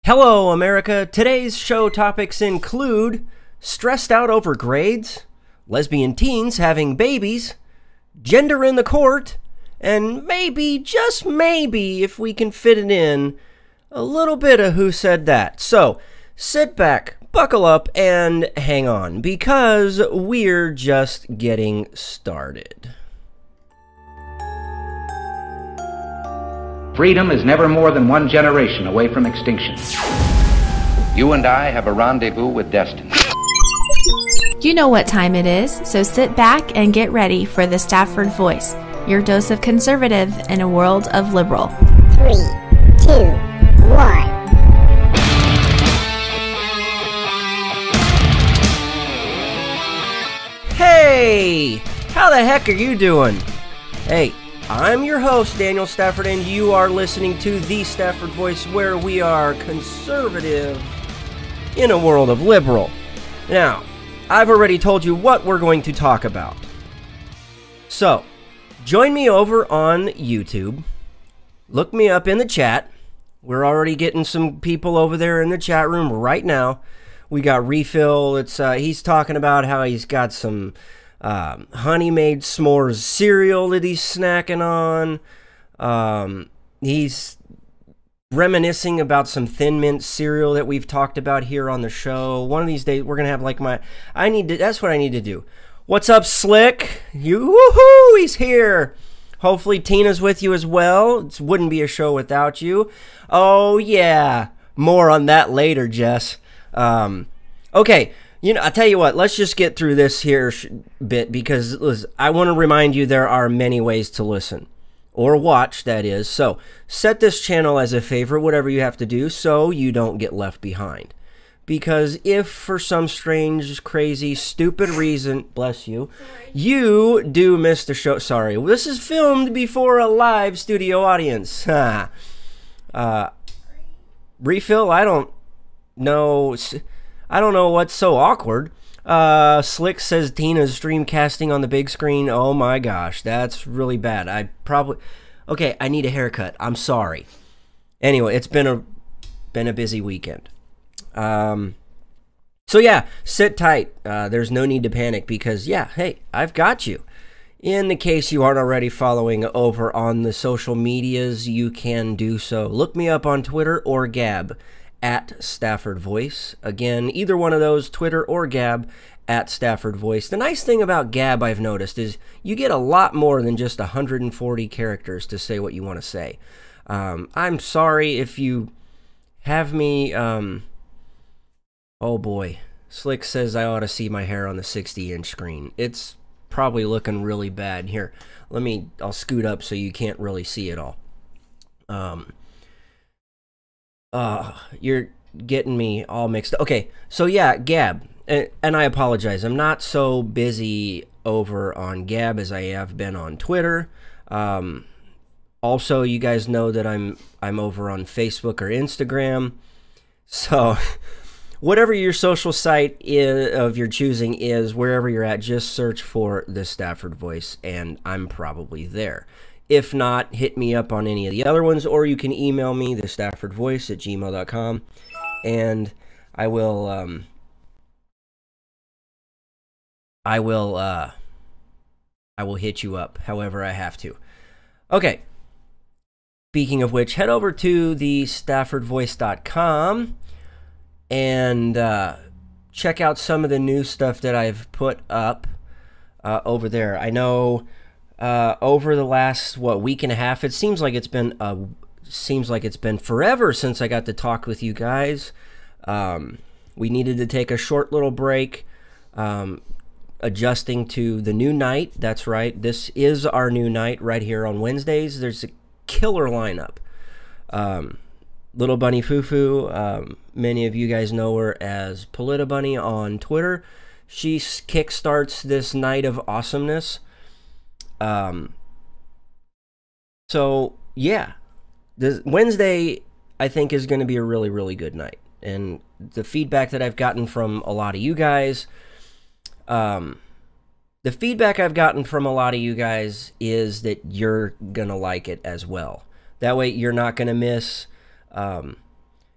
Hello, America. Today's show topics include stressed out over grades, lesbian teens having babies, gender in the court, and maybe, just maybe, if we can fit it in, a little bit of Who Said That. So, sit back, buckle up, and hang on, because we're just getting started. Freedom is never more than one generation away from extinction. You and I have a rendezvous with destiny. You know what time it is, so sit back and get ready for the Stafford Voice, your dose of conservative in a world of liberal. 3, 2, 1. Hey! How the heck are you doing? Hey, I'm your host, Daniel Stafford, and you are listening to the Stafford Voice, where we are conservative in a world of liberal. Now, I've already told you what we're going to talk about. So, join me over on YouTube. Look me up in the chat. We're already getting some people over there in the chat room right now. We got Refill. He's talking about how he's got some honey made s'mores cereal that he's snacking on. He's reminiscing about some Thin Mint cereal that we've talked about here on the show. One of these days we're gonna have like that's what I need to do. What's up, Slick? Woohoo, he's here. Hopefully Tina's with you as well. It wouldn't be a show without you. Oh yeah, more on that later, Jess. Okay. You know, I'll tell you what, let's just get through this here bit, because listen, I want to remind you there are many ways to listen. Or watch, that is. So, set this channel as a favorite, whatever you have to do, so you don't get left behind. Because if for some strange, crazy, stupid reason, bless you, you do miss the show. Sorry, this is filmed before a live studio audience. Refill, I don't know what's so awkward. Slick says Tina's streamcasting on the big screen. Oh my gosh, that's really bad. Okay, I need a haircut. I'm sorry. Anyway, it's been a busy weekend. So yeah, sit tight. There's no need to panic because yeah, hey, I've got you. In the case you aren't already following over on the social medias, you can do so. Look me up on Twitter or Gab at Stafford Voice. Again, either one of those, Twitter or Gab, at Stafford Voice. The nice thing about Gab, I've noticed, is you get a lot more than just 140 characters to say what you want to say. I'm sorry if you have me, oh boy. Slick says I ought to see my hair on the 60-inch screen. It's probably looking really bad. Here, I'll scoot up so you can't really see it all. You're getting me all mixed up. Okay, so yeah, Gab, and I apologize. I'm not so busy over on Gab as I have been on Twitter. Also, you guys know that I'm over on Facebook or Instagram. So, whatever your social site of your choosing is, wherever you're at, just search for the Stafford Voice, and I'm probably there. If not, hit me up on any of the other ones, or you can email me, thestaffordvoice@gmail.com, and I will hit you up however I have to. Okay. Speaking of which, head over to thestaffordvoice.com and check out some of the new stuff that I've put up over there. I know over the last week and a half, it seems like it's been forever since I got to talk with you guys. We needed to take a short little break, adjusting to the new night. That's right, this is our new night right here on Wednesdays. There's a killer lineup. Little Bunny Fufu, many of you guys know her as Polita Bunny on Twitter. She kickstarts this night of awesomeness. So yeah, this Wednesday I think is going to be a really, really good night. And the feedback that I've gotten from a lot of you guys, is that you're going to like it as well. That way you're not going to miss,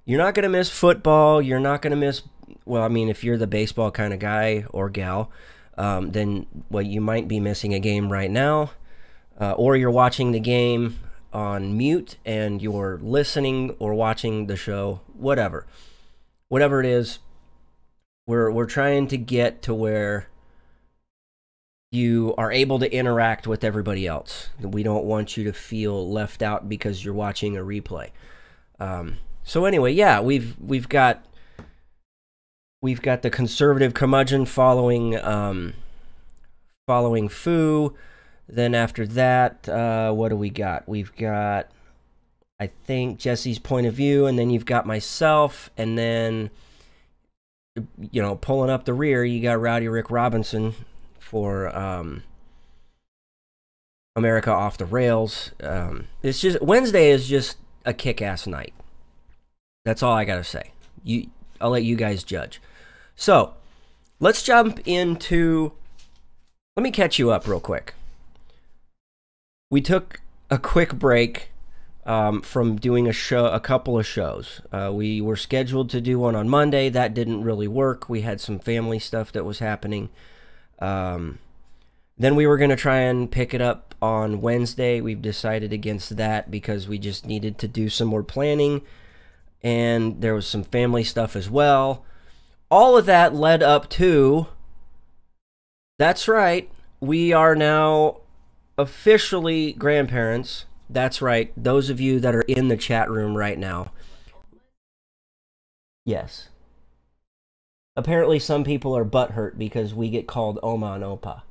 You're not going to miss football. You're not going to miss, well, I mean, if you're the baseball kind of guy or gal, then, well, you might be missing a game right now. Or you're watching the game on mute and you're listening or watching the show, whatever. Whatever it is, we're trying to get to where you are able to interact with everybody else. We don't want you to feel left out because you're watching a replay. So anyway, yeah, we've got the conservative curmudgeon following Foo. Then after that, what do we got? We've got, I think, Jesse's point of view, and then you've got myself, and then, you know, pulling up the rear, you got Rowdy Rick Robinson for America Off the Rails. It's just, Wednesday is just a kick-ass night. That's all I gotta say. I'll let you guys judge. So, let's jump into, let me catch you up real quick. We took a quick break from doing a couple of shows. We were scheduled to do one on Monday. That didn't really work. We had some family stuff that was happening. Then we were going to try and pick it up on Wednesday. We've decided against that because we just needed to do some more planning. And there was some family stuff as well. All of that led up to, that's right, we are now officially grandparents. That's right, those of you that are in the chat room right now. Yes. Apparently some people are butthurt because we get called Oma and Opa.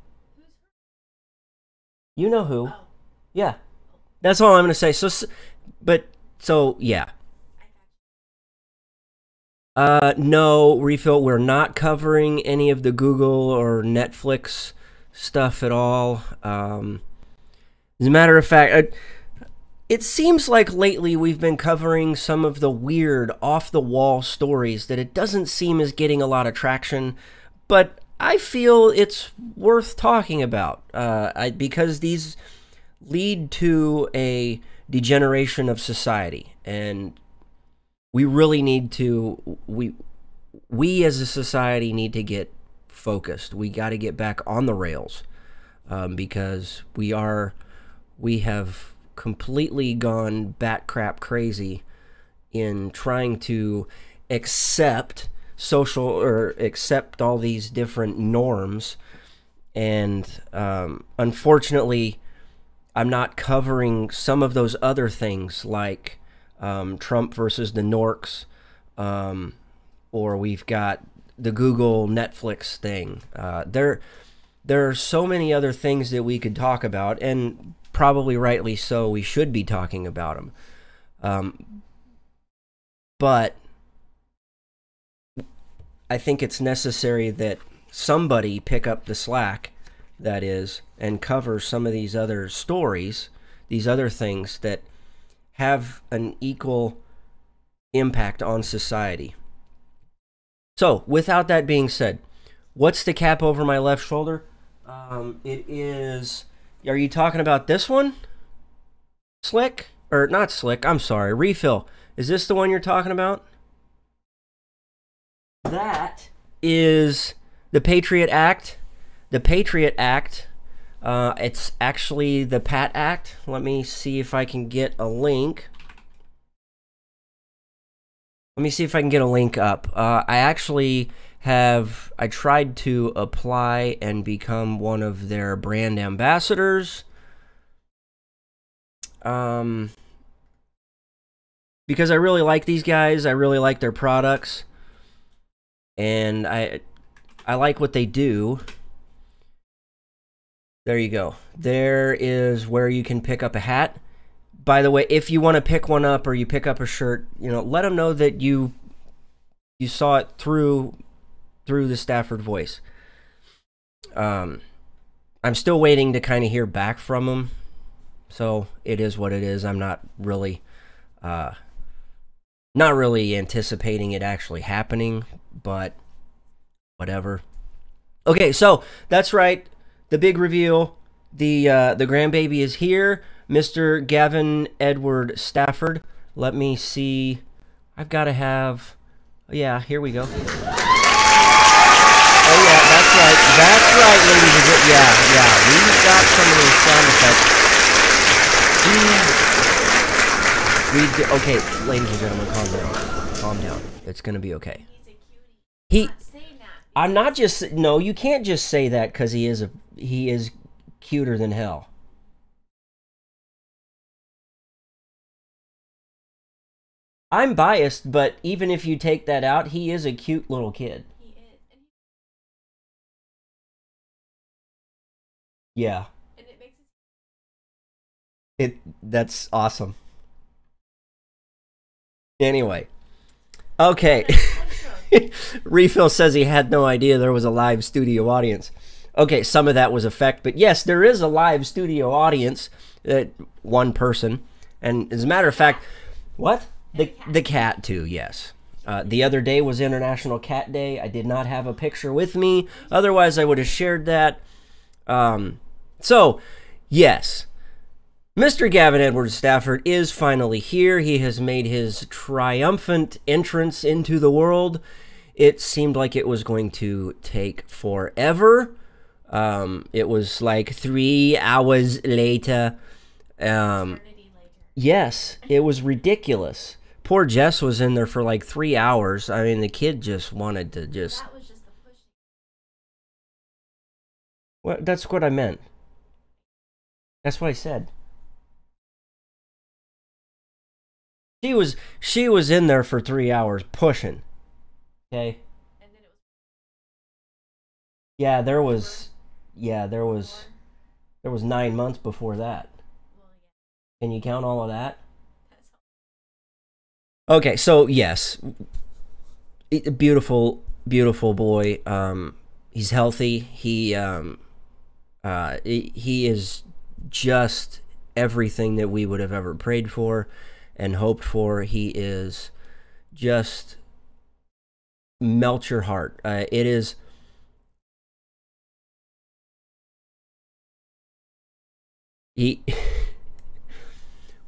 You know who. Oh. Yeah. That's all I'm going to say. So, yeah. No, Refill, we're not covering any of the Google or Netflix stuff at all. As a matter of fact, it seems like lately we've been covering some of the weird, off-the-wall stories that it doesn't seem is getting a lot of traction, but I feel it's worth talking about because these lead to a degeneration of society, and we really need to, we as a society need to get focused. We got to get back on the rails because we have completely gone bat crap crazy in trying to accept accept all these different norms, and unfortunately I'm not covering some of those other things like Trump versus the Norks, or we've got the Google Netflix thing. There are so many other things that we could talk about, and probably rightly so, we should be talking about them. But I think it's necessary that somebody pick up the slack, that is, and cover some of these other stories, these other things that have an equal impact on society. So, without that being said, what's the cap over my left shoulder? It is... Are you talking about this one? Slick? Or not Slick, I'm sorry, Refill. Is this the one you're talking about? That is the Patriot Act. The Patriot Act, it's actually the PAT Act. Let me see if I can get a link. Let me see if I can get a link up. I tried to apply and become one of their brand ambassadors. Because I really like these guys. I really like their products. And I like what they do. There you go. There is where you can pick up a hat. By the way, if you want to pick one up or you pick up a shirt, you know, let them know that you saw it through the Stafford Voice. I'm still waiting to kind of hear back from them, so it is what it is. I'm not really anticipating it actually happening, but whatever. Okay, so that's right. The big reveal. The grandbaby is here, Mr. Gavin Edward Stafford. Let me see. I've got to have... Yeah, here we go. Oh, yeah, that's right. That's right, ladies and gentlemen. Yeah. We've got some of those sound effects. Okay, ladies and gentlemen, calm down. Calm down. It's going to be okay. I'm not just... No, you can't just say that because he is cuter than hell. I'm biased, but even if you take that out, he is a cute little kid. He is. Yeah. And it makes that's awesome. Anyway. Okay. Refill says he had no idea there was a live studio audience. Okay, some of that was effect, but yes, there is a live studio audience. One person. And as a matter of fact, what? The cat too, yes. The other day was International Cat Day. I did not have a picture with me. Otherwise, I would have shared that. So, yes. Mr. Gavin Edward Stafford is finally here. He has made his triumphant entrance into the world. It seemed like it was going to take forever. It was like 3 hours later. Yes, it was ridiculous. Poor Jess was in there for like 3 hours. I mean, the kid just wanted to just... That was just the push. Well, that's what I meant. That's what I said. She was in there for 3 hours pushing. Okay. And then it was... Yeah, there was 9 months before that. Can you count all of that? Okay, so yes, beautiful boy. He's healthy. He is just everything that we would have ever prayed for and hoped for. He is just melt your heart. It is.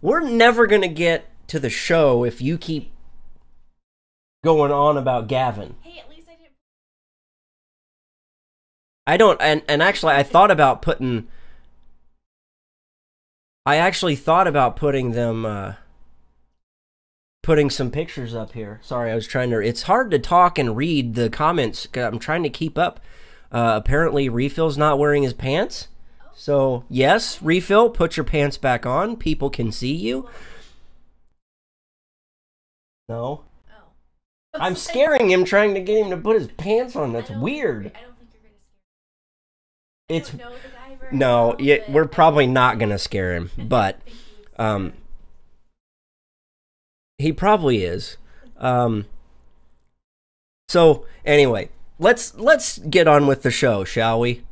We're never gonna get to the show if you keep going on about Gavin. Hey, at least I didn't. I don't, and actually, I thought about putting. I actually thought about putting them, putting some pictures up here. Sorry, I was trying to. It's hard to talk and read the comments. I'm trying to keep up. Apparently, Refill's not wearing his pants. So, yes, Refill, put your pants back on. People can see you. No. Oh. I'm scaring him, trying to get him to put his pants on. That's weird. I don't think you're going to scare him. It's... No, yeah, we're probably not going to scare him, but he probably is. So, anyway, let's get on with the show, shall we?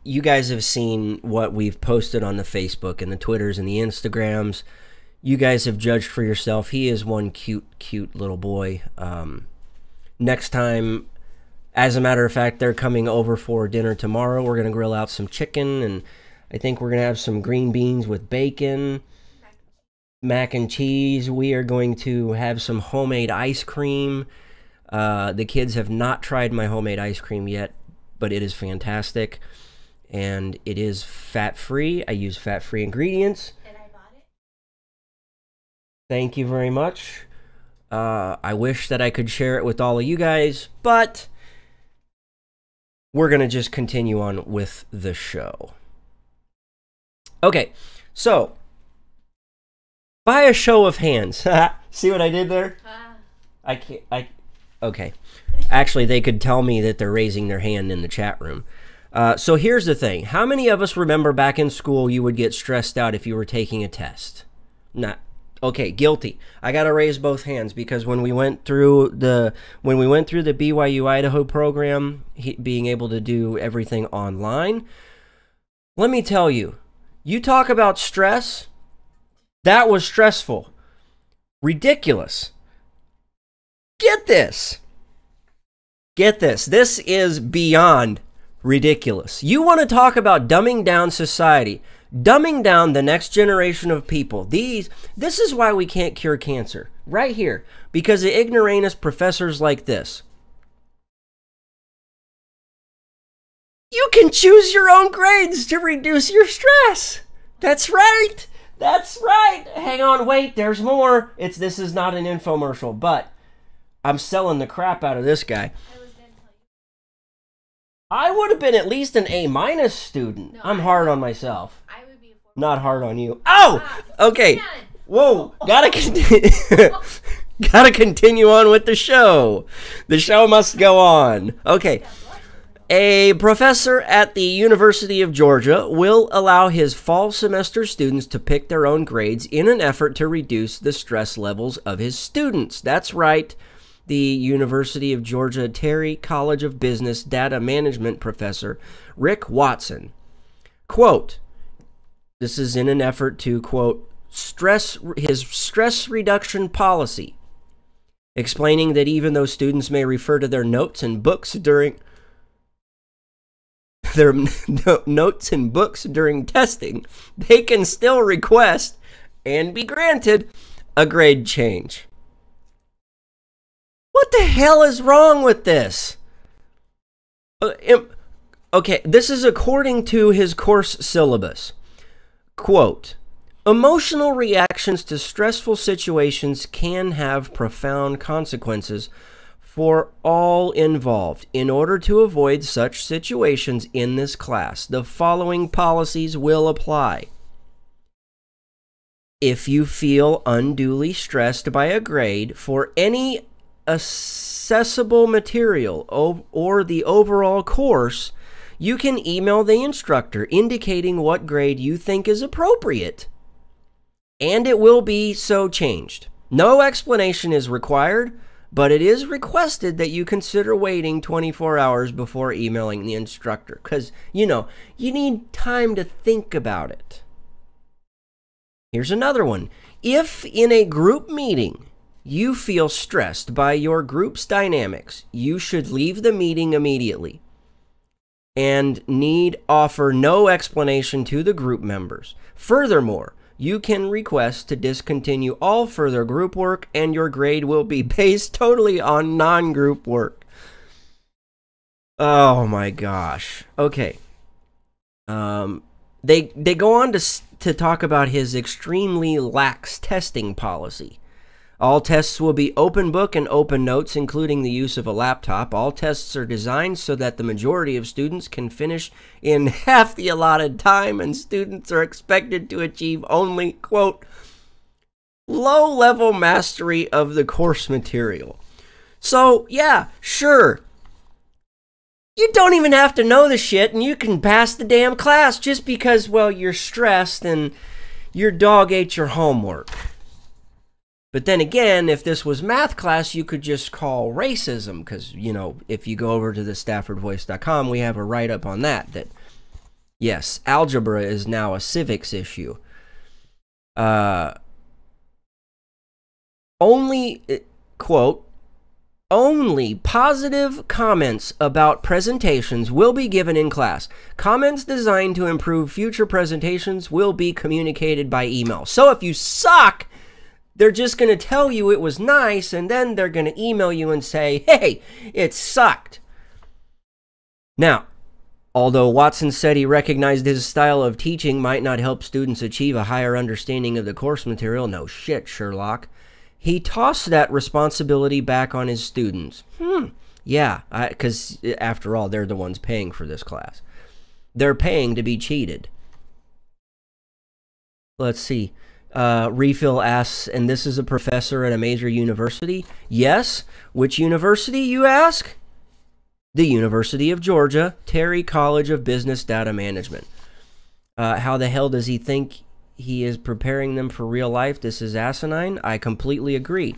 You guys have seen what we've posted on the Facebook and the Twitters and the Instagrams. You guys have judged for yourself. He is one cute little boy. Next time, as a matter of fact, they're coming over for dinner tomorrow. We're going to grill out some chicken, and I think we're going to have some green beans with bacon, mac and cheese. We are going to have some homemade ice cream. The kids have not tried my homemade ice cream yet, but it is fantastic, and it is fat-free. I use fat-free ingredients. And I bought it. Thank you very much. I wish that I could share it with all of you guys, but we're going to just continue on with the show. Okay, so, by a show of hands. See what I did there? Okay. Actually, they could tell me that they're raising their hand in the chat room. So here's the thing. How many of us remember back in school you would get stressed out if you were taking a test? Not. Okay, guilty. I got to raise both hands because when we went through the BYU Idaho program, being able to do everything online, let me tell you, you talk about stress, that was stressful. Ridiculous. Get this. Get this. This is beyond ridiculous. You want to talk about dumbing down society. dumbing down the next generation of people. This is why we can't cure cancer. Right here. Because of ignoramus professors like this. You can choose your own grades to reduce your stress. That's right. That's right. Hang on, wait, there's more. This is not an infomercial, but I'm selling the crap out of this guy. I would have been at least an A- student. I'm hard on myself. I would be not hard on you. Oh! Okay. Whoa. Gotta continue on with the show. The show must go on. Okay. A professor at the University of Georgia will allow his fall semester students to pick their own grades in an effort to reduce the stress levels of his students. That's right. The University of Georgia Terry College of Business Data Management professor Rick Watson. Quote, this is in an effort to, quote, his stress reduction policy, explaining that even though students may refer to their notes and books during testing, they can still request and be granted a grade change. What the hell is wrong with this? Okay, this is according to his course syllabus. Quote, emotional reactions to stressful situations can have profound consequences for all involved. In order to avoid such situations in this class, the following policies will apply. If you feel unduly stressed by a grade for any accessible material or the overall course, you can email the instructor indicating what grade you think is appropriate, and it will be so changed. No explanation is required, but it is requested that you consider waiting 24 hours before emailing the instructor, because, you know, you need time to think about it. Here's another one. If in a group meeting you feel stressed by your group's dynamics, you should leave the meeting immediately and need offer no explanation to the group members. Furthermore, you can request to discontinue all further group work, and your grade will be based totally on non-group work. Oh my gosh. Okay. They go on to talk about his extremely lax testing policy. All tests will be open book and open notes, including the use of a laptop. All tests are designed so that the majority of students can finish in half the allotted time, and students are expected to achieve only, quote, low-level mastery of the course material. So, yeah, sure. You don't even have to know the shit, and you can pass the damn class just because, well, you're stressed and your dog ate your homework. But then again, if this was math class, you could just call racism, because, you know, if you go over to the StaffordVoice.com, we have a write-up on that, yes, algebra is now a civics issue. Only, quote, only positive comments about presentations will be given in class. Comments designed to improve future presentations will be communicated by email. So if you suck, they're just going to tell you it was nice, and then they're going to email you and say, hey, it sucked. Now, although Watson said he recognized his style of teaching might not help students achieve a higher understanding of the course material, no shit, Sherlock, he tossed that responsibility back on his students. Yeah, because after all, they're the ones paying for this class. They're paying to be cheated. Let's see. Refill asks, and this is a professor at a major university? Yes. Which university, you ask? The University of Georgia, Terry College of Business Data Management. How the hell does he think he is preparing them for real life? This is asinine. I completely agree.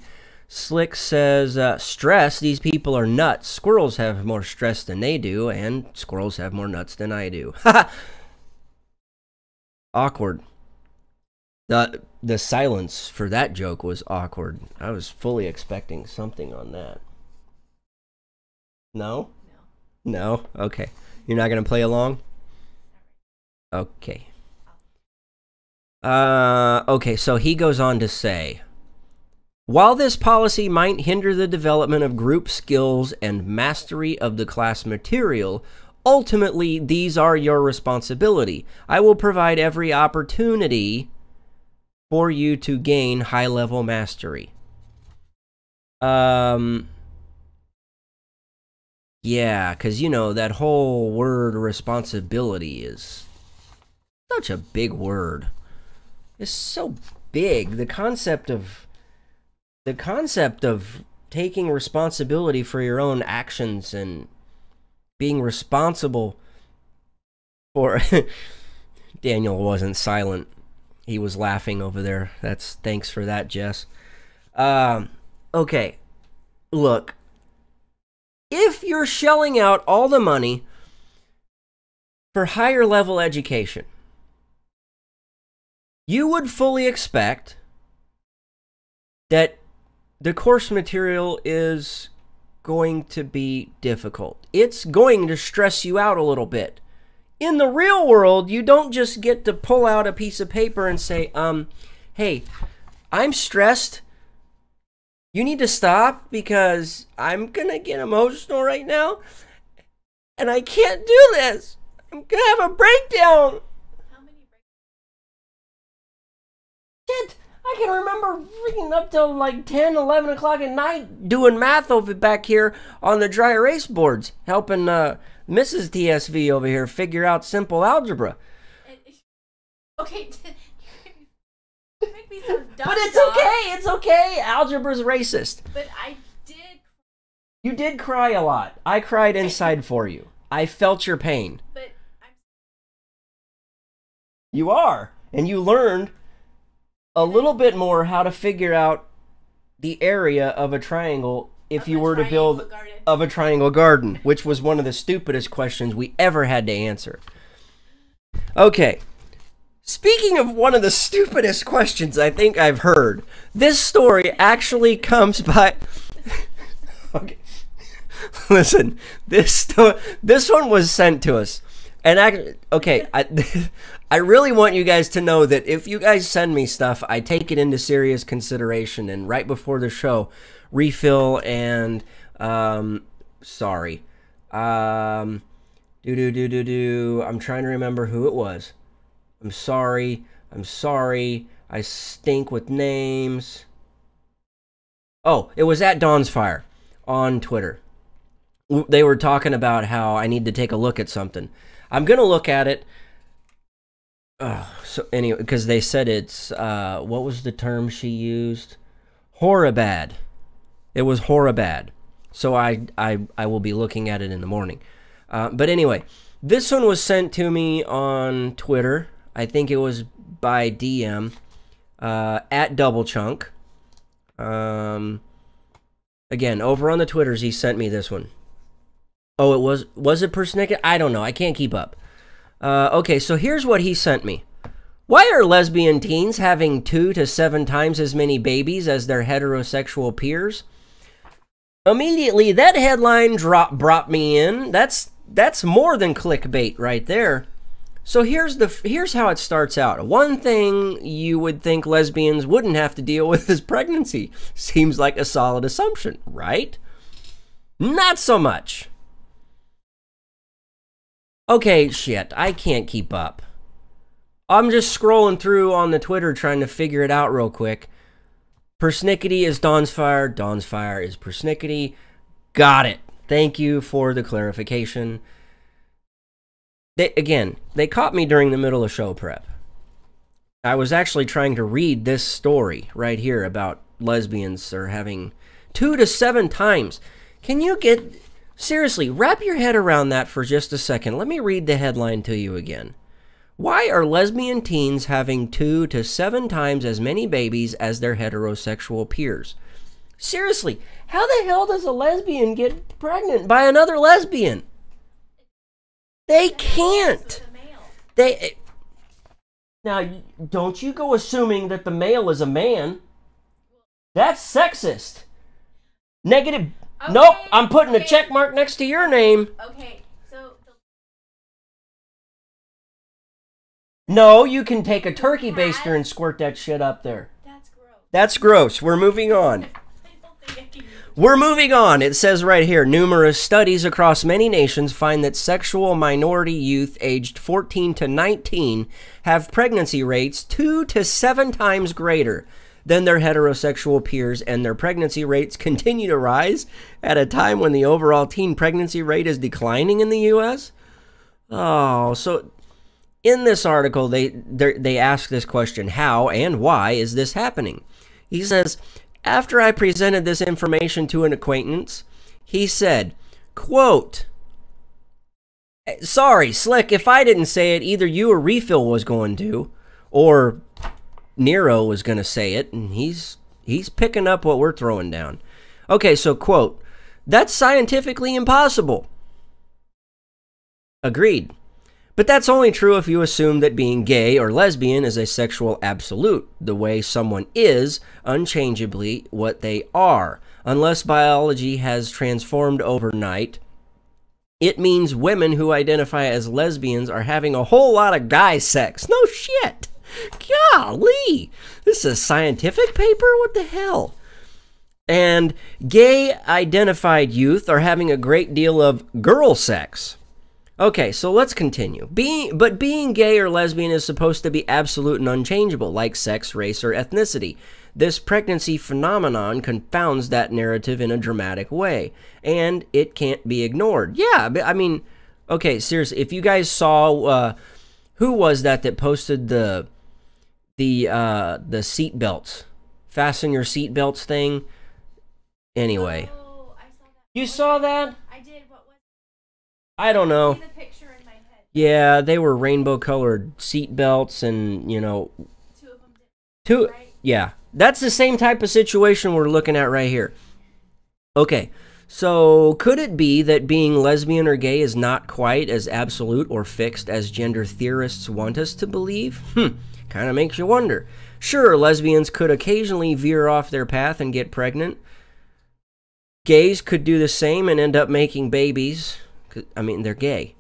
Slick says, stress, these people are nuts. Squirrels have more stress than they do, and squirrels have more nuts than I do. Awkward. The silence for that joke was awkward. I was fully expecting something on that. No? No? Okay. You're not going to play along? Okay. Okay, so he goes on to say, while this policy might hinder the development of group skills and mastery of the class material, ultimately these are your responsibility. I will provide every opportunity for you to gain high-level mastery. Yeah, because, you know, that whole word responsibility is such a big word. It's so big. The concept of taking responsibility for your own actions and being responsible for... Daniel wasn't silent. He was laughing over there. Thanks for that, Jess. Okay. Look. If you're shelling out all the money for higher level education, you would fully expect that the course material is going to be difficult. It's going to stress you out a little bit. In the real world, you don't just get to pull out a piece of paper and say, hey, I'm stressed. You need to stop because I'm going to get emotional right now. And I can't do this. I'm going to have a breakdown. How many breakdowns? Shit, I can remember freaking up till like 10, 11 o'clock at night doing math over back here on the dry erase boards, helping Mrs. TSV over here figure out simple algebra. Okay, you make me so dumb. But it's okay, it's okay. Algebra's racist. But I did. You did cry a lot. I cried inside for you. I felt your pain. But You are. And you learned a little bit more how to figure out the area of a triangle if you were to build of a triangle garden, which was one of the stupidest questions we ever had to answer. Okay. Speaking of one of the stupidest questions I think I've heard, this story actually comes by... Okay. Listen, this one was sent to us. And I really want you guys to know that if you guys send me stuff, I take it into serious consideration. And right before the show, refill and... sorry. I'm trying to remember who it was. I'm sorry. I stink with names. Oh, it was at Dawn's Fire on Twitter. They were talking about how I need to take a look at something. I'm going to look at it. So anyway, because they said it's, what was the term she used? Horribad. It was horribad. So I will be looking at it in the morning. But anyway, this one was sent to me on Twitter. I think it was by DM at Double Chunk. Again, over on the Twitters, he sent me this one. Oh, was it persnickety? I don't know. I can't keep up. Okay, so here's what he sent me. Why are lesbian teens having 2 to 7 times as many babies as their heterosexual peers? Immediately, that headline brought me in. That's more than clickbait right there. So here's how it starts out. One thing you would think lesbians wouldn't have to deal with is pregnancy. Seems like a solid assumption, right? Not so much. Okay, shit, I can't keep up. I'm just scrolling through on the Twitter trying to figure it out real quick. Persnickety is Dawn's Fire. Dawn's Fire is persnickety. Got it. Thank you for the clarification. They caught me during the middle of show prep. I was actually trying to read this story right here about lesbians are having 2 to 7 times. Can you get... Seriously, wrap your head around that for just a second. Let me read the headline to you again. Why are lesbian teens having 2 to 7 times as many babies as their heterosexual peers? Seriously, how the hell does a lesbian get pregnant by another lesbian? They can't. Now, don't you go assuming that the male is a man. That's sexist. Negative. Okay, nope, I'm putting a check mark next to your name. Okay, so No, you can take a turkey baster and squirt that shit up there. That's gross. That's gross. We're moving on. We're moving on. It says right here, numerous studies across many nations find that sexual minority youth aged 14 to 19 have pregnancy rates 2 to 7 times greater than their heterosexual peers, and their pregnancy rates continue to rise at a time when the overall teen pregnancy rate is declining in the U.S.? Oh, so in this article, they ask this question, how and why is this happening? He says, after I presented this information to an acquaintance, he said, quote, sorry, Slick, if I didn't say it, either you or Refill was going to, or Nero was going to say it, and he's picking up what we're throwing down. Okay, so quote, that's scientifically impossible. Agreed. But that's only true if you assume that being gay or lesbian is a sexual absolute, the way someone is unchangeably what they are. Unless biology has transformed overnight, it means women who identify as lesbians are having a whole lot of guy sex. No shit. Golly. This is a scientific paper? What the hell? And gay identified youth are having a great deal of girl sex. Okay, so let's continue. Being gay or lesbian is supposed to be absolute and unchangeable, like sex, race, or ethnicity. This pregnancy phenomenon confounds that narrative in a dramatic way, and it can't be ignored. Yeah, I mean, okay, seriously, if you guys saw, who was that posted the seat belts, fasten your seat belts thing? Anyway, Oh, I saw that. you saw that? I did. What was? I don't know. See the picture in my head. Yeah, they were rainbow-colored seat belts, and you know, Two of them did. two. Right? Yeah, that's the same type of situation we're looking at right here. Okay, so could it be that being lesbian or gay is not quite as absolute or fixed as gender theorists want us to believe? Kind of makes you wonder. Sure, lesbians could occasionally veer off their path and get pregnant. Gays could do the same and end up making babies. I mean, they're gay,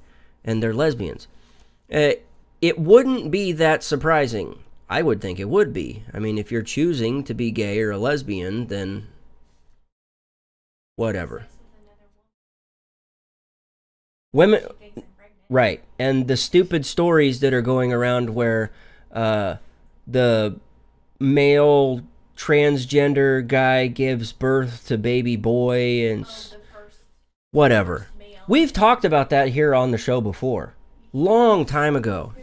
and they're lesbians. It wouldn't be that surprising. I would think it would be. I mean, if you're choosing to be gay or a lesbian, then whatever. Women, right, and the stupid stories that are going around where the male transgender guy gives birth to baby boy and whatever. We've talked about that here on the show before. Long time ago.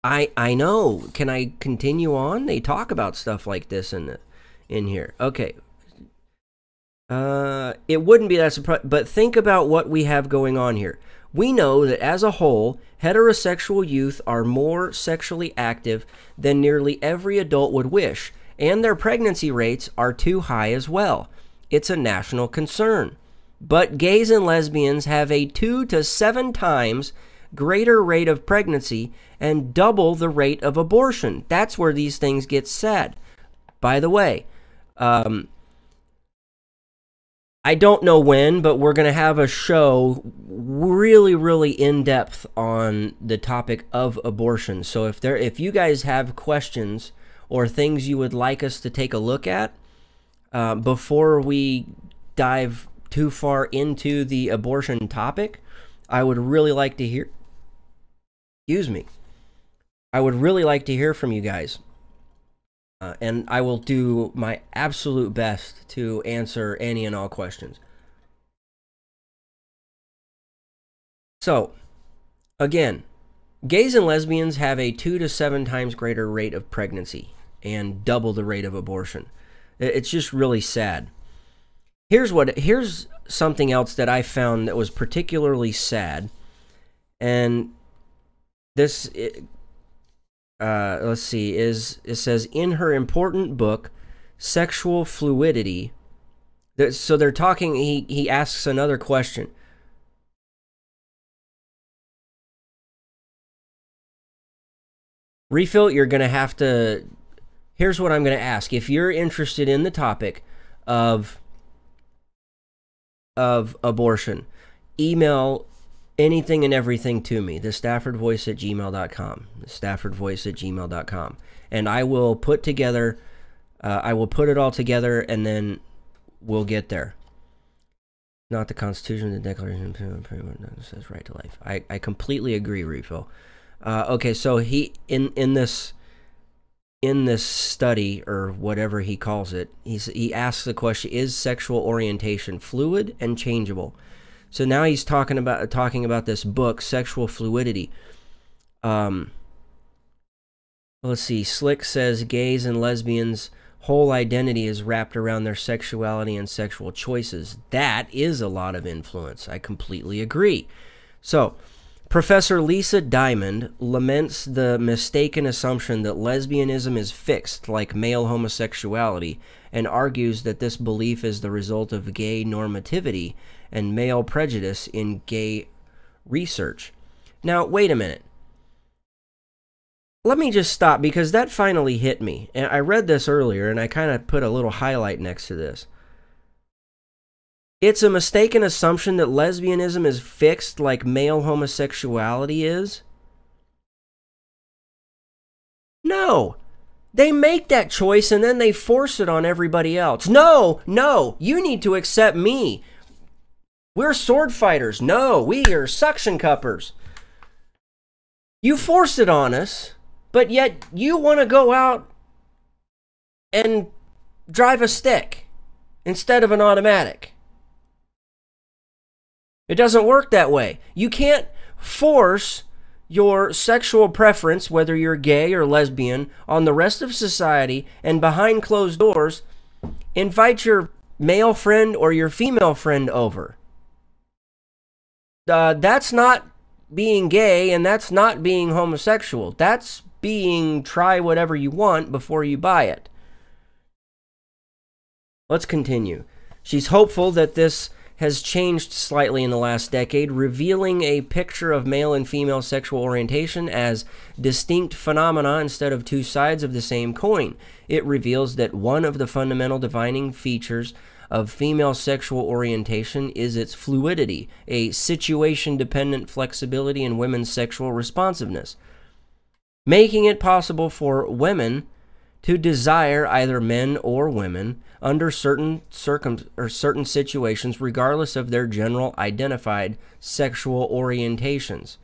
I know. Can I continue on? They talk about stuff like this in here. Okay. It wouldn't be that surprising, but think about what we have going on here. We know that as a whole, heterosexual youth are more sexually active than nearly every adult would wish, and their pregnancy rates are too high as well. It's a national concern. But gays and lesbians have a 2 to 7 times greater rate of pregnancy and double the rate of abortion. That's where these things get sad. By the way, I don't know when, but we're going to have a show really, really in-depth on the topic of abortion. So if you guys have questions or things you would like us to take a look at before we dive too far into the abortion topic, I would really like to hear... Excuse me. I would really like to hear from you guys. And I will do my absolute best to answer any and all questions. So, again, gays and lesbians have a 2 to 7 times greater rate of pregnancy and double the rate of abortion. It's just really sad. Here's something else that I found that was particularly sad, and this, let's see, it says in her important book, Sexual Fluidity. So they're talking. He asks another question. Refill, you're gonna have to. Here's what I'm gonna ask. If you're interested in the topic of abortion, email anything and everything to me. The Stafford Voice at gmail.com. The Stafford Voice at gmail.com. And I will put together, I will put it all together, and then we'll get there. Not the Constitution, the Declaration says right to life. I completely agree, Refill. Okay, so he in this study, or whatever he calls it, he asks the question: is sexual orientation fluid and changeable? So now he's talking about this book, Sexual Fluidity. Let's see. Slick says gays and lesbians' whole identity is wrapped around their sexuality and sexual choices. That is a lot of influence. I completely agree. So, Professor Lisa Diamond laments the mistaken assumption that lesbianism is fixed like male homosexuality, and argues that this belief is the result of gay normativity and male prejudice in gay research. Now, wait a minute. Let me just stop, because that finally hit me. And I read this earlier, and I kind of put a little highlight next to this. It's a mistaken assumption that lesbianism is fixed like male homosexuality is? No. They make that choice and then they force it on everybody else. No, no, you need to accept me. We're sword fighters. No, we are suction cuppers. You force it on us, but yet you want to go out and drive a stick instead of an automatic. It doesn't work that way. You can't force your sexual preference, whether you're gay or lesbian, on the rest of society, and behind closed doors, invite your male friend or your female friend over. That's not being gay, and that's not being homosexual. That's being try whatever you want before you buy it. Let's continue. She's hopeful that this has changed slightly in the last decade, revealing a picture of male and female sexual orientation as distinct phenomena instead of two sides of the same coin. It reveals that one of the fundamental defining features of female sexual orientation is its fluidity, a situation-dependent flexibility in women's sexual responsiveness, making it possible for women to desire either men or women under certain situations, regardless of their general identified sexual orientations.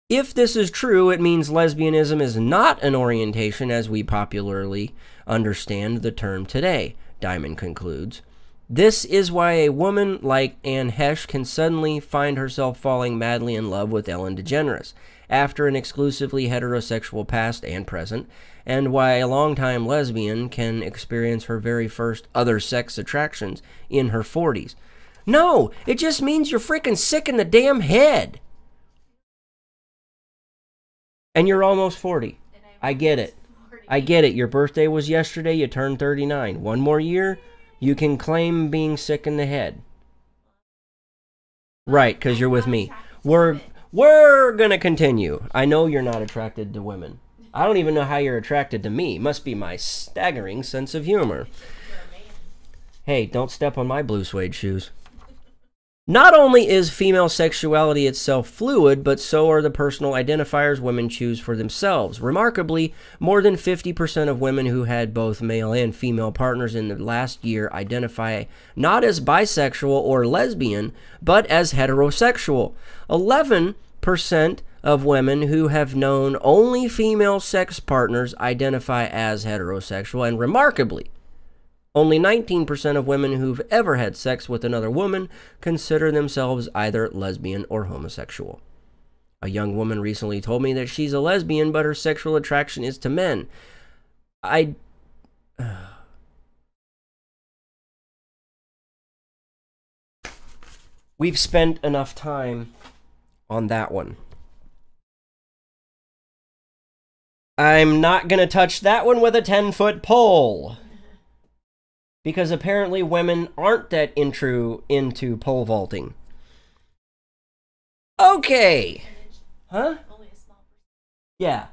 If this is true, it means lesbianism is not an orientation as we popularly understand the term today, Diamond concludes. This is why a woman like Anne Hesh can suddenly find herself falling madly in love with Ellen DeGeneres after an exclusively heterosexual past and present, and why a longtime lesbian can experience her very first other sex attractions in her 40s. No, it just means you're freaking sick in the damn head. And you're almost 40. I get it. I get it. Your birthday was yesterday. You turned 39. One more year, you can claim being sick in the head. Right, because you're with me. We're going to continue. I know you're not attracted to women. I don't even know how you're attracted to me. Must be my staggering sense of humor. Hey, don't step on my blue suede shoes. Not only is female sexuality itself fluid, but so are the personal identifiers women choose for themselves. Remarkably, more than 50% of women who had both male and female partners in the last year identify not as bisexual or lesbian, but as heterosexual. 11% of women who have known only female sex partners identify as heterosexual, and remarkably, only 19% of women who've ever had sex with another woman consider themselves either lesbian or homosexual. A young woman recently told me that she's a lesbian, but her sexual attraction is to men. We've spent enough time on that one. I'm not going to touch that one with a 10-foot pole. Because apparently women aren't that into pole vaulting. Okay. Huh? Yeah.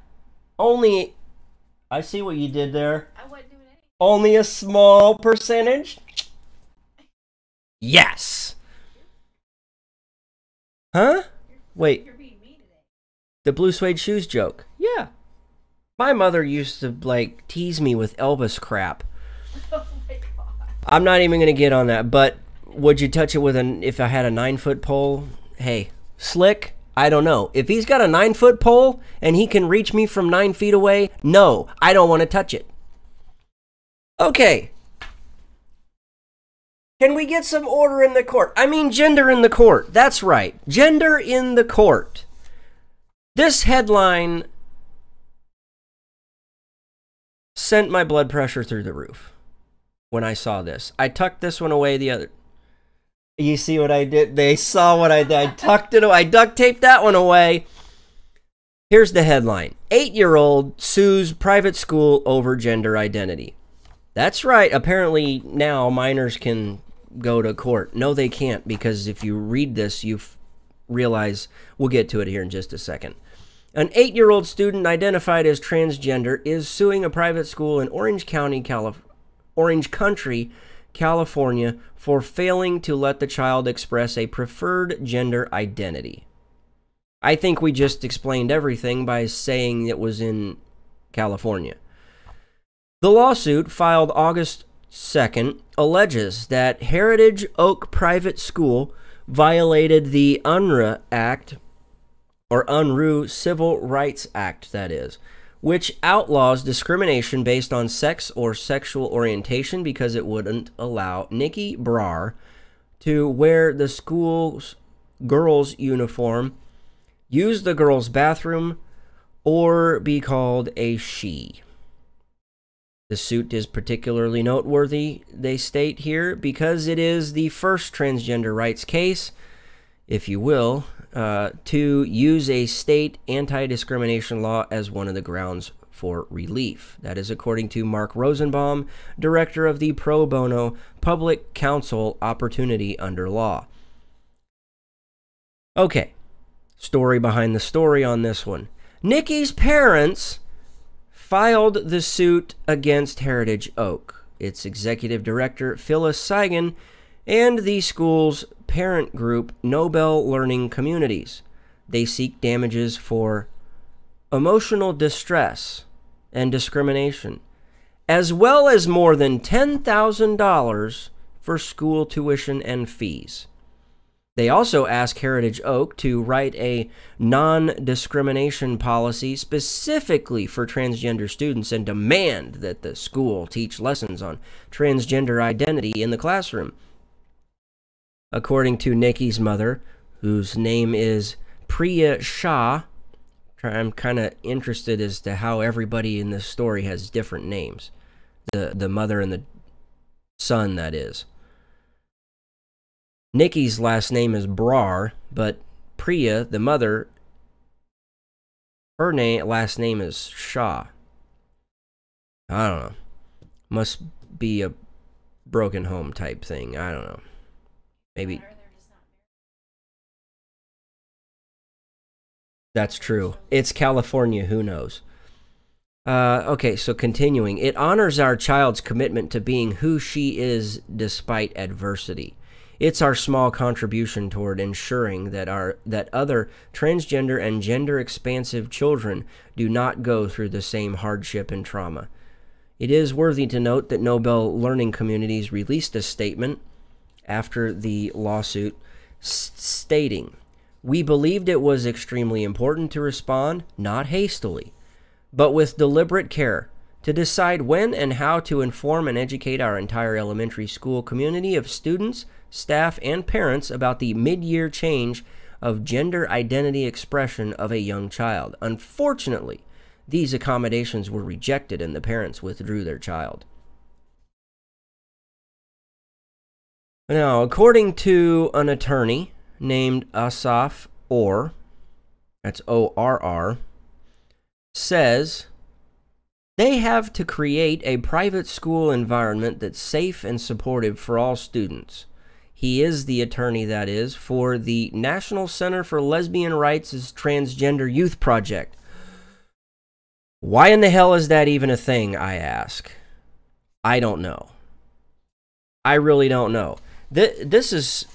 Only... I see what you did there. I wasn't doing anything. Only a small percentage? Yes. Huh? Wait. The blue suede shoes joke. Yeah. My mother used to, like, tease me with Elvis crap. Oh my God. I'm not even going to get on that, but would you touch it with if I had a 9-foot pole? Hey, slick? I don't know. If he's got a 9-foot pole and he can reach me from 9 feet away, no, I don't want to touch it. Okay. Can we get some order in the court? I mean, gender in the court. That's right. Gender in the court. This headline sent my blood pressure through the roof when I saw this. I tucked this one away the other. You see what I did? They saw what I did. I tucked it away. I duct taped that one away. Here's the headline. 8-year-old sues private school over gender identity. That's right. Apparently now minors can go to court. No, they can't, because if you read this, you realize, we'll get to it here in just a second. An 8-year-old student identified as transgender is suing a private school in Orange Country, California, for failing to let the child express a preferred gender identity. I think we just explained everything by saying it was in California. The lawsuit, filed August 2nd, alleges that Heritage Oak Private School violated the UNRRA Act, or UNRU Civil Rights Act, that is, which outlaws discrimination based on sex or sexual orientation because it wouldn't allow Nikki Brar to wear the school's girls' uniform, use the girls' bathroom, or be called a she. The suit is particularly noteworthy, they state here, because it is the first transgender rights case, if you will, to use a state anti-discrimination law as one of the grounds for relief. That is according to Mark Rosenbaum, director of the Pro Bono Public Counsel Opportunity Under Law. Okay, story behind the story on this one. Nikki's parents filed the suit against Heritage Oak, its executive director, Phyllis Seigan, and the school's parent group, Nobel Learning Communities. They seek damages for emotional distress and discrimination, as well as more than $10,000 for school tuition and fees. They also ask Heritage Oak to write a non-discrimination policy specifically for transgender students and demand that the school teach lessons on transgender identity in the classroom. According to Nikki's mother, whose name is Priya Shah, I'm kind of interested as to how everybody in this story has different names. The mother and the son, that is. Nikki's last name is Brar, but Priya, the mother, her last name is Shah. I don't know. Must be a broken home type thing. I don't know. Maybe. That's true. It's California. Who knows? Okay, so continuing. It honors our child's commitment to being who she is despite adversity. It's our small contribution toward ensuring that other transgender and gender-expansive children do not go through the same hardship and trauma. It is worthy to note that Nobel Learning Communities released a statement after the lawsuit stating, "We believed it was extremely important to respond, not hastily, but with deliberate care, to decide when and how to inform and educate our entire elementary school community of students, staff, and parents about the mid-year change of gender identity expression of a young child. Unfortunately, these accommodations were rejected and the parents withdrew their child." Now, according to an attorney named Asaf Orr, that's O-R-R, says they have to create a private school environment that's safe and supportive for all students. He is the attorney, that is, for the National Center for Lesbian Rights' Transgender Youth Project. Why in the hell is that even a thing, I ask? I don't know. I really don't know. This is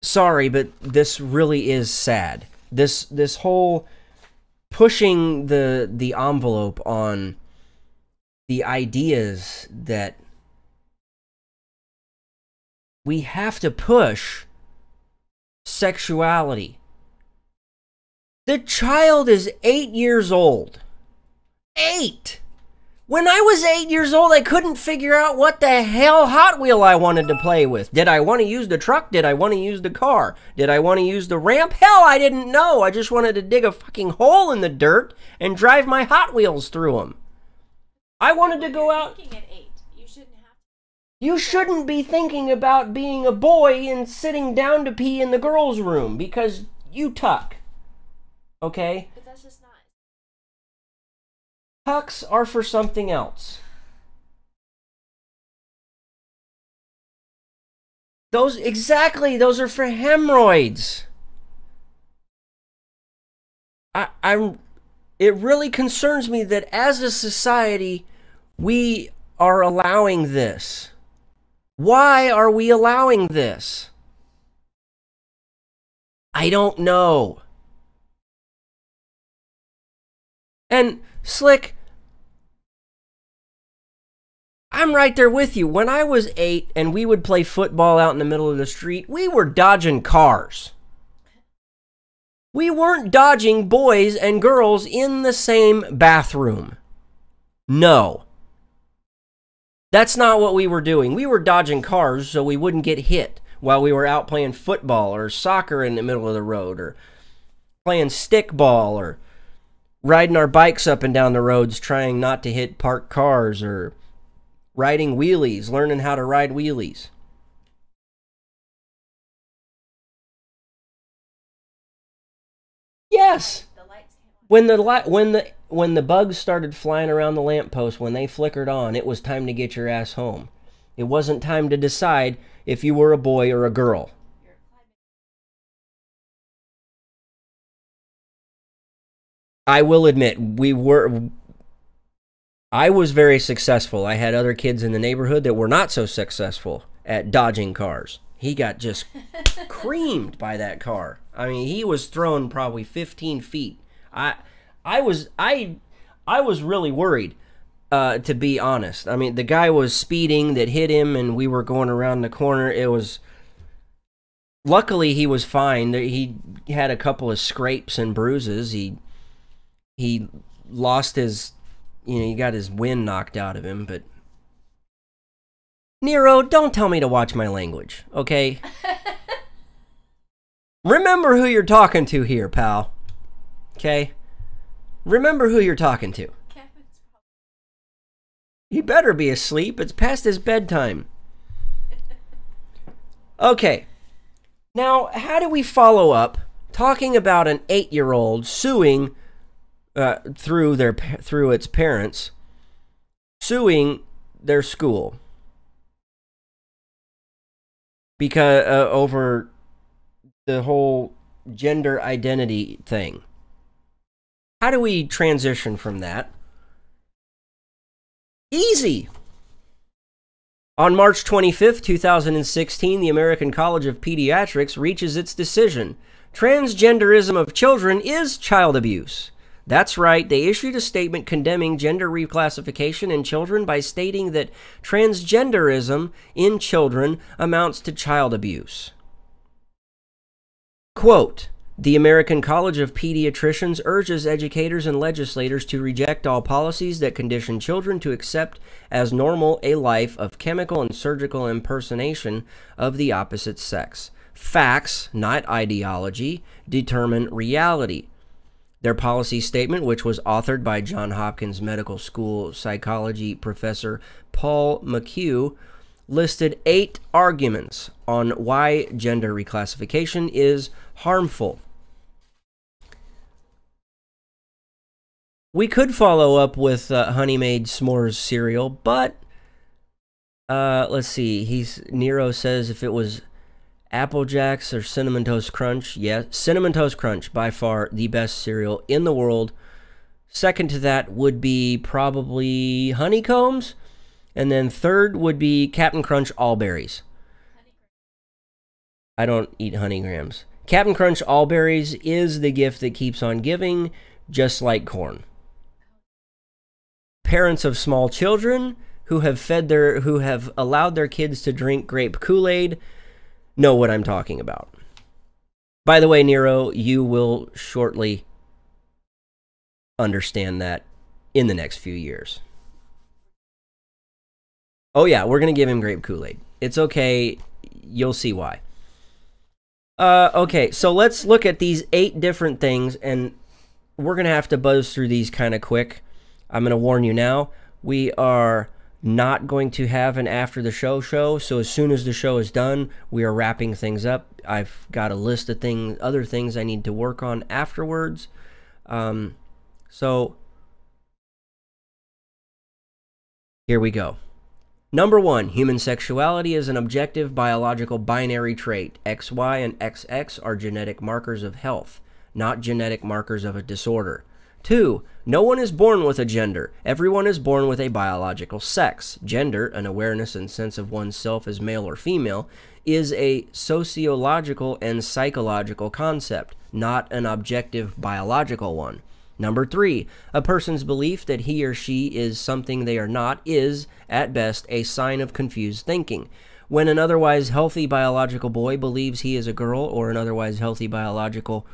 sorry, but this really is sad. This whole pushing the envelope on the ideas that we have to push sexuality. The child is 8 years old. 8! When I was 8 years old, I couldn't figure out what the hell Hot Wheel I wanted to play with. Did I want to use the truck? Did I want to use the car? Did I want to use the ramp? Hell, I didn't know. I just wanted to dig a fucking hole in the dirt and drive my Hot Wheels through them. I wanted to go out. At 8. You shouldn't be thinking about being a boy and sitting down to pee in the girls' room because you tuck. Okay? But that's just not. Tucks are for something else. Those are for hemorrhoids. It really concerns me that as a society, we are allowing this. Why are we allowing this? I don't know. And Slick, I'm right there with you. When I was 8 and we would play football out in the middle of the street, we were dodging cars. We weren't dodging boys and girls in the same bathroom. No. That's not what we were doing. We were dodging cars so we wouldn't get hit while we were out playing football or soccer in the middle of the road or playing stickball or riding our bikes up and down the roads trying not to hit parked cars or riding wheelies, learning how to ride wheelies. Yes. When the bugs started flying around the lamppost, when they flickered on, it was time to get your ass home. It wasn't time to decide if you were a boy or a girl. I will admit, I was very successful. I had other kids in the neighborhood that were not so successful at dodging cars. He got just creamed by that car. I mean, he was thrown probably 15 feet. I was really worried, to be honest. I mean, the guy was speeding that hit him, and we were going around the corner. Luckily, he was fine. He had a couple of scrapes and bruises. He lost his, he got his wind knocked out of him, but Nero, don't tell me to watch my language, okay? Remember who you're talking to here, pal. Okay? Remember who you're talking to. He better be asleep. It's past his bedtime. Okay. Now, how do we follow up talking about an 8-year-old suing through its parents, suing their school because over the whole gender identity thing? How do we transition from that? Easy. On March 25th, 2016, the American College of Pediatrics reaches its decision. Transgenderism of children is child abuse. That's right, they issued a statement condemning gender reclassification in children by stating that transgenderism in children amounts to child abuse. Quote, the American College of Pediatricians urges educators and legislators to reject all policies that condition children to accept as normal a life of chemical and surgical impersonation of the opposite sex. Facts, not ideology, determine reality. Their policy statement, which was authored by Johns Hopkins Medical School psychology professor Paul McHugh, listed 8 arguments on why gender reclassification is harmful. We could follow up with Honey Maid S'mores cereal, but let's see. Nero says if it was Apple Jacks or Cinnamon Toast Crunch. Yeah, Cinnamon Toast Crunch, by far the best cereal in the world. Second to that would be probably Honeycombs. And then third would be Captain Crunch All Berries. I don't eat honey grams. Captain Crunch All Berries is the gift that keeps on giving, just like corn. Parents of small children who have allowed their kids to drink grape Kool-Aid know what I'm talking about. By the way, Nero, you will shortly understand that in the next few years. Oh yeah, we're going to give him grape Kool-Aid. It's okay. You'll see why. Okay, so let's look at these 8 different things, and we're going to have to buzz through these kind of quick. I'm going to warn you now. We are not going to have an after the show, so as soon as the show is done, we are wrapping things up. I've got a list of other things I need to work on afterwards. So here we go. Number 1, human sexuality is an objective biological binary trait. XY and XX are genetic markers of health, not genetic markers of a disorder. 2, no one is born with a gender. Everyone is born with a biological sex. Gender, an awareness and sense of oneself as male or female, is a sociological and psychological concept, not an objective biological one. Number 3, a person's belief that he or she is something they are not is, at best, a sign of confused thinking. When an otherwise healthy biological boy believes he is a girl, or an otherwise healthy biological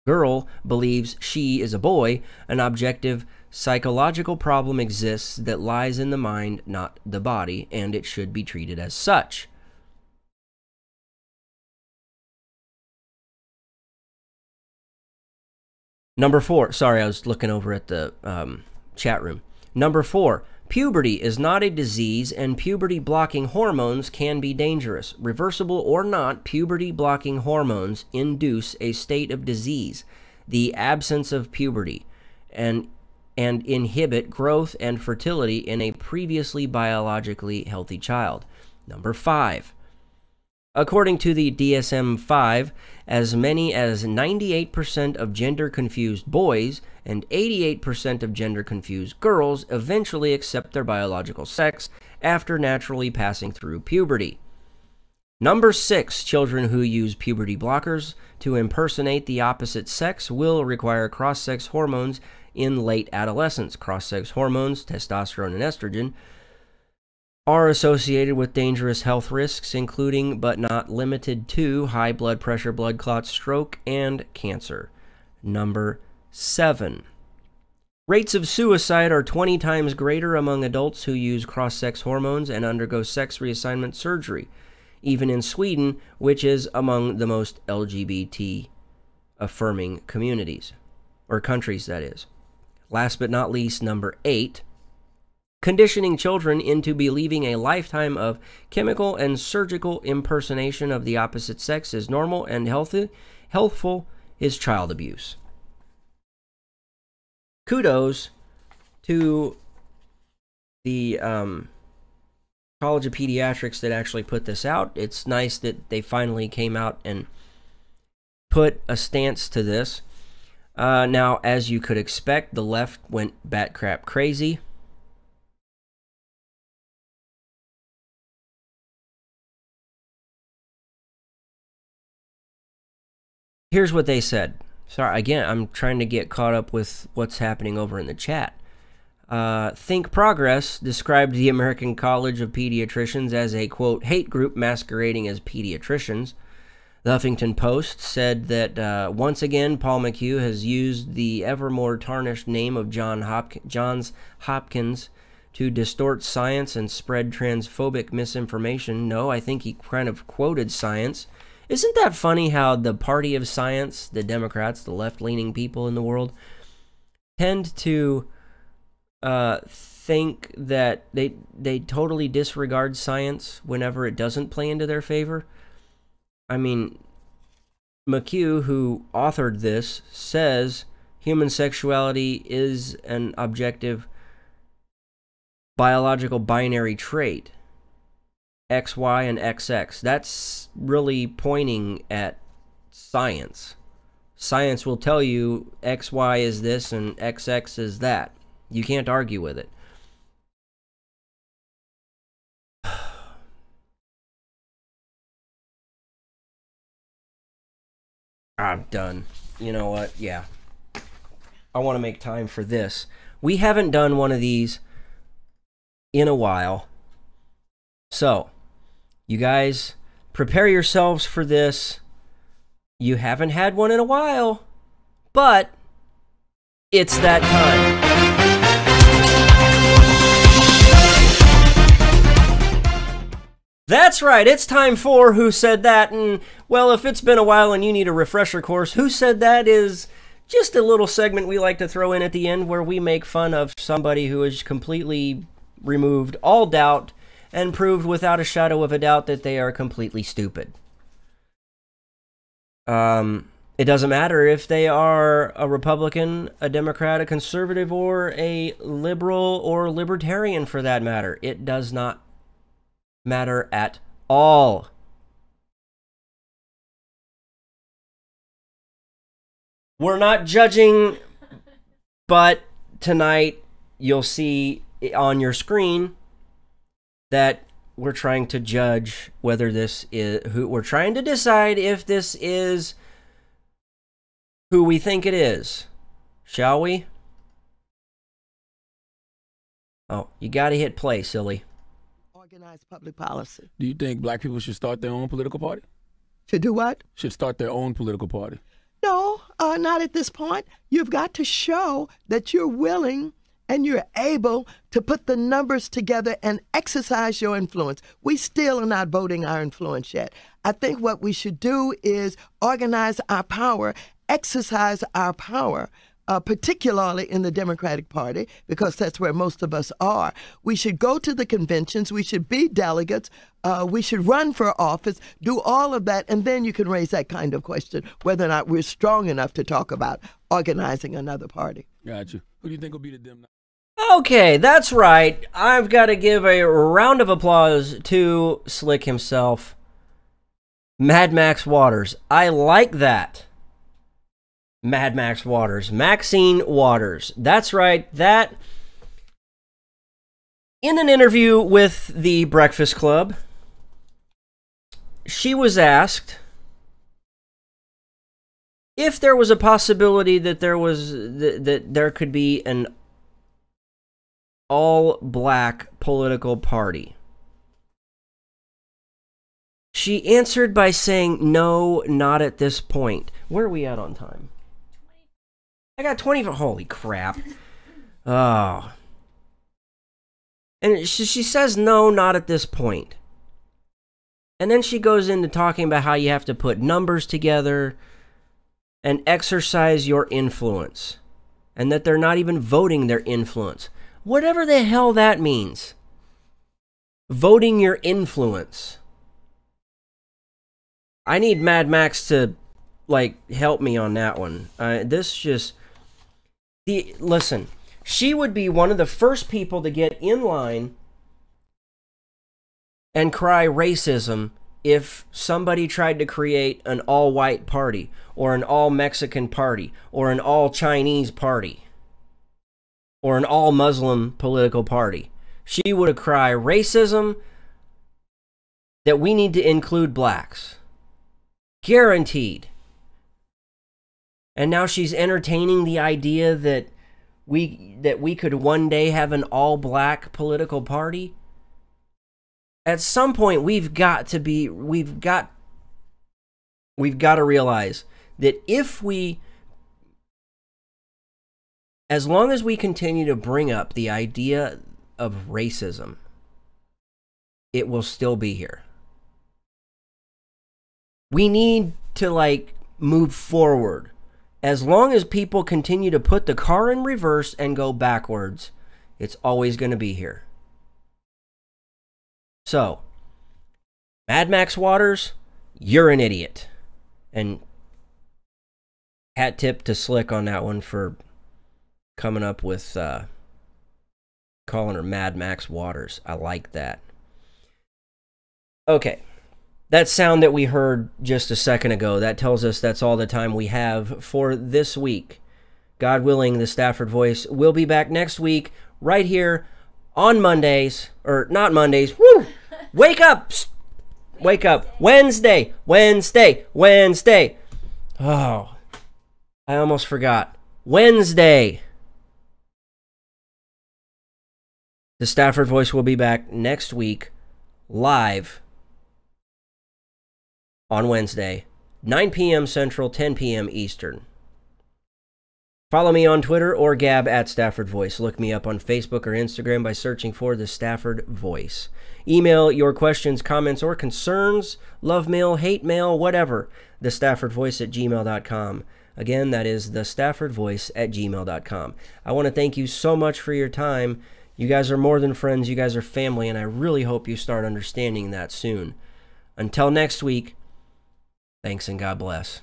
girl believes she is a boy, an objective psychological problem exists that lies in the mind, not the body, and it should be treated as such. Number 4, sorry, I was looking over at the chat room. Number 4, puberty is not a disease, and puberty-blocking hormones can be dangerous. Reversible or not, puberty-blocking hormones induce a state of disease, the absence of puberty, and inhibit growth and fertility in a previously biologically healthy child. Number 5, according to the DSM-5, as many as 98% of gender-confused boys and 88% of gender-confused girls eventually accept their biological sex after naturally passing through puberty. Number 6, children who use puberty blockers to impersonate the opposite sex will require cross-sex hormones in late adolescence. Cross-sex hormones, testosterone and estrogen, are associated with dangerous health risks, including but not limited to high blood pressure, blood clots, stroke, and cancer. Number 7. Rates of suicide are 20 times greater among adults who use cross-sex hormones and undergo sex reassignment surgery, even in Sweden, which is among the most LGBT-affirming communities, or countries, that is. Last but not least, number 8. Conditioning children into believing a lifetime of chemical and surgical impersonation of the opposite sex is normal and healthful is child abuse. Kudos to the College of Pediatrics that actually put this out. It's nice that they finally came out and put a stance to this. Now, as you could expect, the left went bat crap crazy. Here's what they said. Sorry, again, I'm trying to get caught up with what's happening over in the chat. Think Progress described the American College of Pediatricians as a, quote, hate group masquerading as pediatricians. The Huffington Post said that, once again, Paul McHugh has used the ever more tarnished name of Johns Hopkins to distort science and spread transphobic misinformation. No, I think he kind of quoted science. Isn't that funny how the party of science, the Democrats, the left-leaning people in the world, tend to think that they totally disregard science whenever it doesn't play into their favor? I mean, McHugh, who authored this, says human sexuality is an objective biological binary trait. XY and XX. That's really pointing at science. Science will tell you XY is this and XX is that. You can't argue with it. I'm done. You know what? Yeah. I want to make time for this. We haven't done one of these in a while. So, you guys, prepare yourselves for this. You haven't had one in a while, but it's that time. That's right, it's time for Who Said That, and, well, if it's been a while and you need a refresher course, Who Said That is just a little segment we like to throw in at the end where we make fun of somebody who has completely removed all doubt and proved without a shadow of a doubt that they are completely stupid. It doesn't matter if they are a Republican, a Democrat, a conservative, or a liberal or libertarian for that matter. It does not matter at all. We're not judging, but tonight you'll see on your screen that we're trying to judge whether this is who we're trying to decide if this is who we think it is. Shall we? Oh, you gotta hit play, silly. Organized public policy. Do you think black people should start their own political party? To do what? Should start their own political party. No, not at this point. You've got to show that you're willing and you're able to put the numbers together and exercise your influence. We still are not voting our influence yet. I think what we should do is organize our power, exercise our power, particularly in the Democratic Party, because that's where most of us are. We should go to the conventions. We should be delegates. We should run for office, do all of that, and then you can raise that kind of question, whether or not we're strong enough to talk about organizing another party. Got you. Who do you think will be the Dem? Okay, that's right. I've got to give a round of applause to Slick himself, Mad Max Waters. I like that. Mad Max Waters. Maxine Waters. That's right. That, in an interview with the Breakfast Club, she was asked if there was a possibility that there could be an all-black political party. She answered by saying, no, not at this point. Where are we at on time? I got 20. Holy crap. Oh. And she says, no, not at this point. And then she goes into talking about how you have to put numbers together and exercise your influence. And that they're not even voting their influence. Whatever the hell that means. Voting your influence. I need Mad Max to, like, help me on that one. This just... Listen, she would be one of the first people to get in line and cry racism if somebody tried to create an all-white party, or an all-Mexican party, or an all-Chinese party, or an all-Muslim political party. She would cry racism, that we need to include blacks. Guaranteed. And now she's entertaining the idea that we could one day have an all-black political party. At some point, we've got to realize that as long as we continue to bring up the idea of racism, it will still be here. We need to, like, move forward. As long as people continue to put the car in reverse and go backwards, it's always going to be here. So, Mad Max Waters, you're an idiot. And hat tip to Slick on that one for coming up with calling her Mad Max Waters. I like that. Okay. That sound that we heard just a second ago, that tells us that's all the time we have for this week. God willing, the Stafford Voice will be back next week, right here on Mondays, or not Mondays. Woo! Wake up! Wake up. Wednesday. Oh, I almost forgot. Wednesday. The Stafford Voice will be back next week, live on Wednesday, 9 p.m. Central, 10 p.m. Eastern. Follow me on Twitter or Gab at Stafford Voice. Look me up on Facebook or Instagram by searching for The Stafford Voice. Email your questions, comments, or concerns, love mail, hate mail, whatever, thestaffordvoice@gmail.com. Again, that is thestaffordvoice@gmail.com. I want to thank you so much for your time. You guys are more than friends. You guys are family, and I really hope you start understanding that soon. Until next week, thanks and God bless.